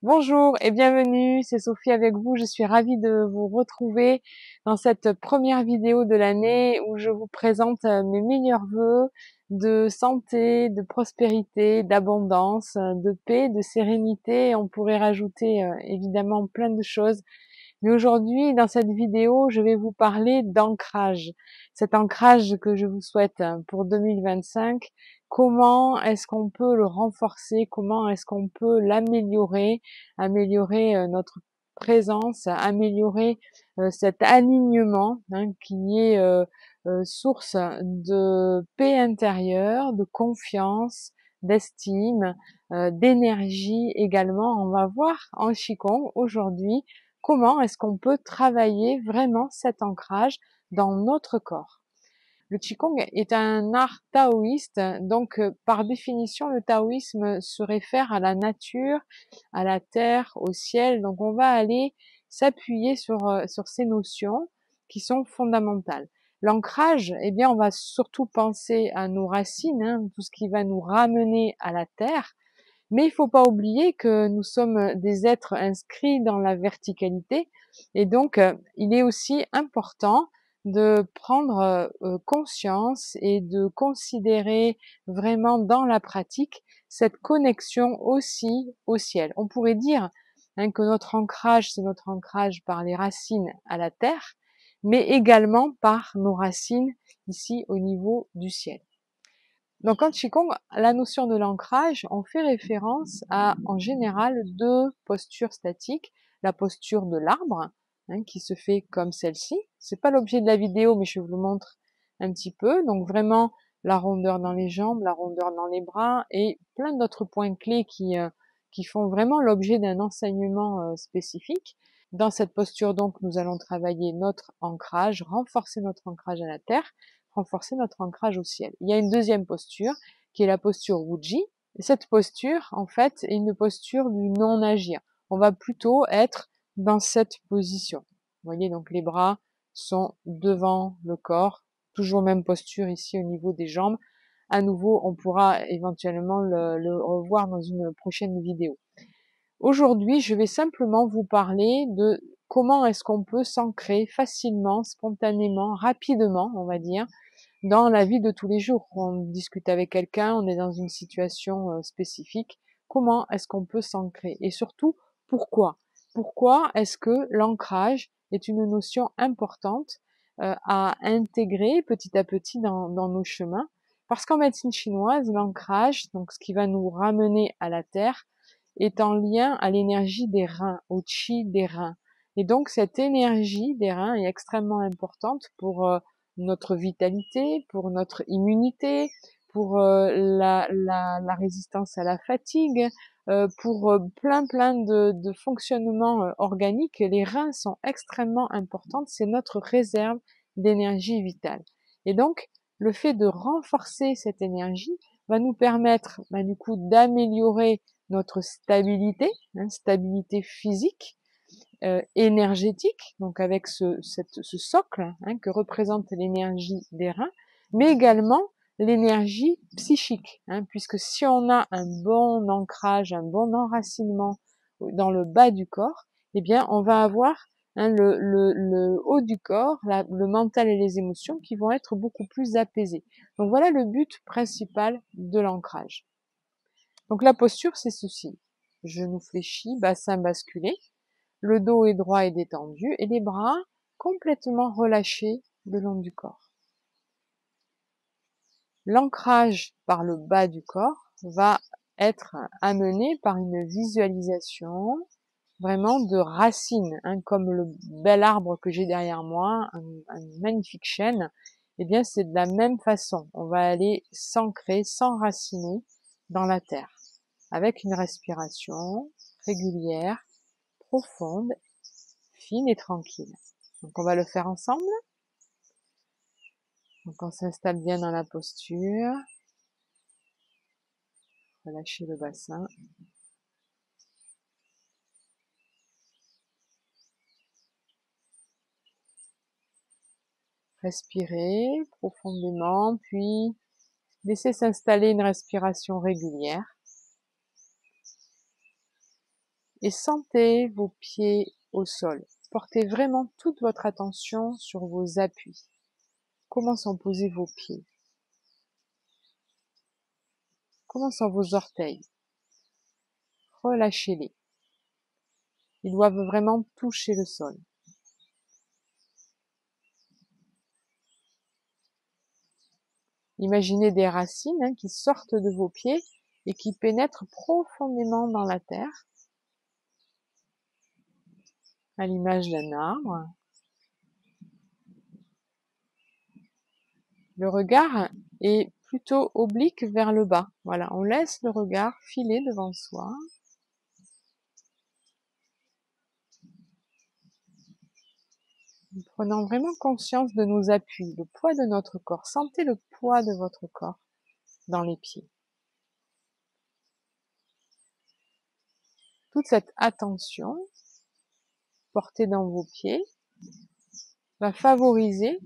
Bonjour et bienvenue, c'est Sophie avec vous. Je suis ravie de vous retrouver dans cette première vidéo de l'année où je vous présente mes meilleurs vœux de santé, de prospérité, d'abondance, de paix, de sérénité. On pourrait rajouter évidemment plein de choses. Mais aujourd'hui, dans cette vidéo, je vais vous parler d'ancrage. Cet ancrage que je vous souhaite pour 2025, comment est-ce qu'on peut le renforcer? Comment est-ce qu'on peut l'améliorer? Améliorer notre présence, améliorer cet alignement qui est source de paix intérieure, de confiance, d'estime, d'énergie également. On va voir en Qigong aujourd'hui comment est-ce qu'on peut travailler vraiment cet ancrage dans notre corps. Le Qigong est un art taoïste, donc par définition, le taoïsme se réfère à la nature, à la terre, au ciel. Donc on va aller s'appuyer sur ces notions qui sont fondamentales. L'ancrage, eh bien, on va surtout penser à nos racines, tout ce qui va nous ramener à la terre. Mais il faut pas oublier que nous sommes des êtres inscrits dans la verticalité et donc il est aussi important de prendre conscience et de considérer vraiment dans la pratique cette connexion aussi au ciel. On pourrait dire que notre ancrage, c'est notre ancrage par les racines à la terre, mais également par nos racines ici au niveau du ciel. Donc en Qigong, la notion de l'ancrage, on fait référence à, en général, deux postures statiques. La posture de l'arbre, qui se fait comme celle-ci. C'est pas l'objet de la vidéo, mais je vous le montre un petit peu. Donc vraiment, la rondeur dans les jambes, la rondeur dans les bras et plein d'autres points clés qui font vraiment l'objet d'un enseignement spécifique. Dans cette posture, donc, nous allons travailler notre ancrage, renforcer notre ancrage à la terre, renforcer notre ancrage au ciel. Il y a une deuxième posture qui est la posture Wuji. Et cette posture, en fait, est une posture du non-agir. On va plutôt être dans cette position. Vous voyez, donc les bras sont devant le corps, toujours même posture ici au niveau des jambes. À nouveau, on pourra éventuellement le revoir dans une prochaine vidéo. Aujourd'hui, je vais simplement vous parler de comment est-ce qu'on peut s'ancrer facilement, spontanément, rapidement, on va dire, dans la vie de tous les jours. On discute avec quelqu'un, on est dans une situation spécifique. Comment est-ce qu'on peut s'ancrer? Et surtout, pourquoi? Pourquoi est-ce que l'ancrage est une notion importante à intégrer petit à petit dans nos chemins? Parce qu'en médecine chinoise, l'ancrage, donc ce qui va nous ramener à la terre, est en lien à l'énergie des reins, au chi des reins. Et donc cette énergie des reins est extrêmement importante pour notre vitalité, pour notre immunité, pour la résistance à la fatigue, pour plein de fonctionnements organiques. Les reins sont extrêmement importants, c'est notre réserve d'énergie vitale. Et donc, le fait de renforcer cette énergie va nous permettre du coup d'améliorer notre stabilité, stabilité physique, énergétique, donc avec ce socle que représente l'énergie des reins, mais également l'énergie psychique, puisque si on a un bon ancrage, un bon enracinement dans le bas du corps, eh bien on va avoir le haut du corps, le mental et les émotions qui vont être beaucoup plus apaisés. Donc voilà le but principal de l'ancrage. Donc la posture, c'est ceci. Genou fléchi, bassin basculé, le dos est droit et détendu et les bras complètement relâchés le long du corps. L'ancrage par le bas du corps va être amené par une visualisation vraiment de racines, comme le bel arbre que j'ai derrière moi, un magnifique chêne. Eh bien, c'est de la même façon. On va aller s'ancrer, s'enraciner dans la terre avec une respiration régulière, profonde, fine et tranquille. Donc on va le faire ensemble. Donc on s'installe bien dans la posture. Relâchez le bassin. Respirez profondément, puis laissez s'installer une respiration régulière. et sentez vos pieds au sol. Portez vraiment toute votre attention sur vos appuis. Comment sont posés vos pieds? Comment sont vos orteils? Relâchez-les. Ils doivent vraiment toucher le sol. Imaginez des racines qui sortent de vos pieds et qui pénètrent profondément dans la terre, à l'image d'un arbre. Le regard est plutôt oblique vers le bas. Voilà, on laisse le regard filer devant soi. En prenant vraiment conscience de nos appuis, le poids de notre corps. Sentez le poids de votre corps dans les pieds. Toute cette attention portée dans vos pieds va favoriser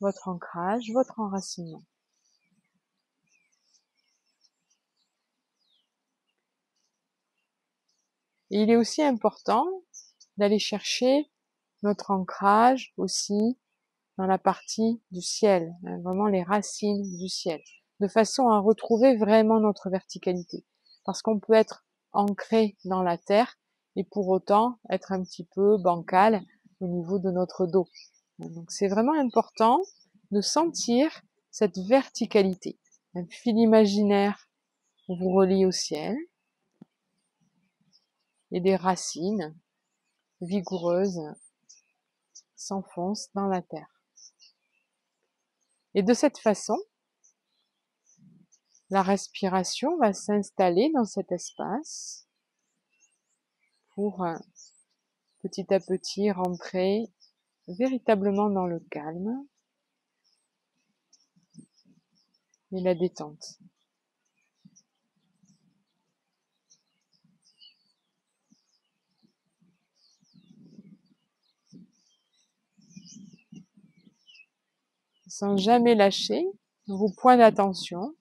votre ancrage, votre enracinement. Et il est aussi important d'aller chercher notre ancrage aussi dans la partie du ciel, vraiment les racines du ciel, de façon à retrouver vraiment notre verticalité. Parce qu'on peut être ancré dans la terre et pour autant être un petit peu bancal au niveau de notre dos. Donc c'est vraiment important de sentir cette verticalité. Un fil imaginaire vous relie au ciel et des racines vigoureuses s'enfoncent dans la terre. Et de cette façon, la respiration va s'installer dans cet espace pour petit à petit rentrer véritablement dans le calme et la détente. Sans jamais lâcher vos points d'attention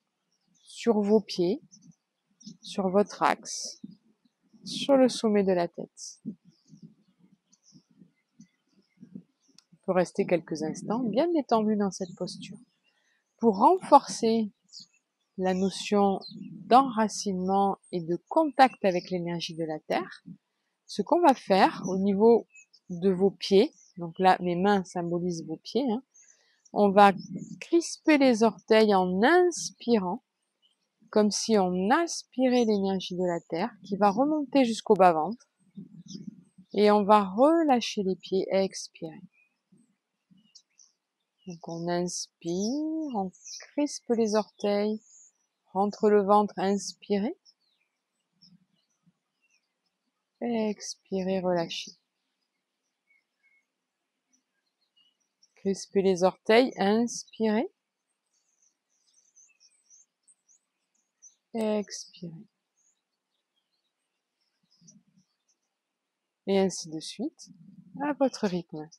sur vos pieds, sur votre axe, sur le sommet de la tête. On peut rester quelques instants bien détendu dans cette posture. Pour renforcer la notion d'enracinement et de contact avec l'énergie de la terre, ce qu'on va faire au niveau de vos pieds, donc là mes mains symbolisent vos pieds, on va crisper les orteils en inspirant, comme si on aspirait l'énergie de la terre qui va remonter jusqu'au bas-ventre, et on va relâcher les pieds et expirer. Donc on inspire, on crispe les orteils, rentre le ventre, inspirez, expirez, relâchez. Crispez les orteils, inspirez, expirez. Et ainsi de suite, à votre rythme.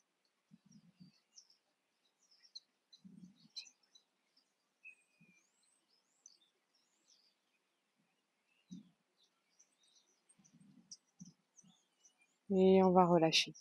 Et on va relâcher.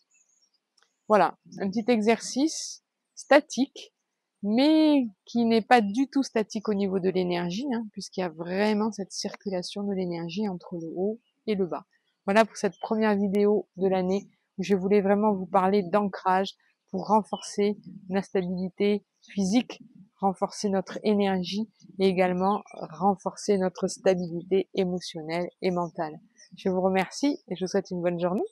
Voilà, un petit exercice statique, mais qui n'est pas du tout statique au niveau de l'énergie, puisqu'il y a vraiment cette circulation de l'énergie entre le haut et le bas. Voilà pour cette première vidéo de l'année où je voulais vraiment vous parler d'ancrage pour renforcer la stabilité physique, renforcer notre énergie et également renforcer notre stabilité émotionnelle et mentale. Je vous remercie et je vous souhaite une bonne journée.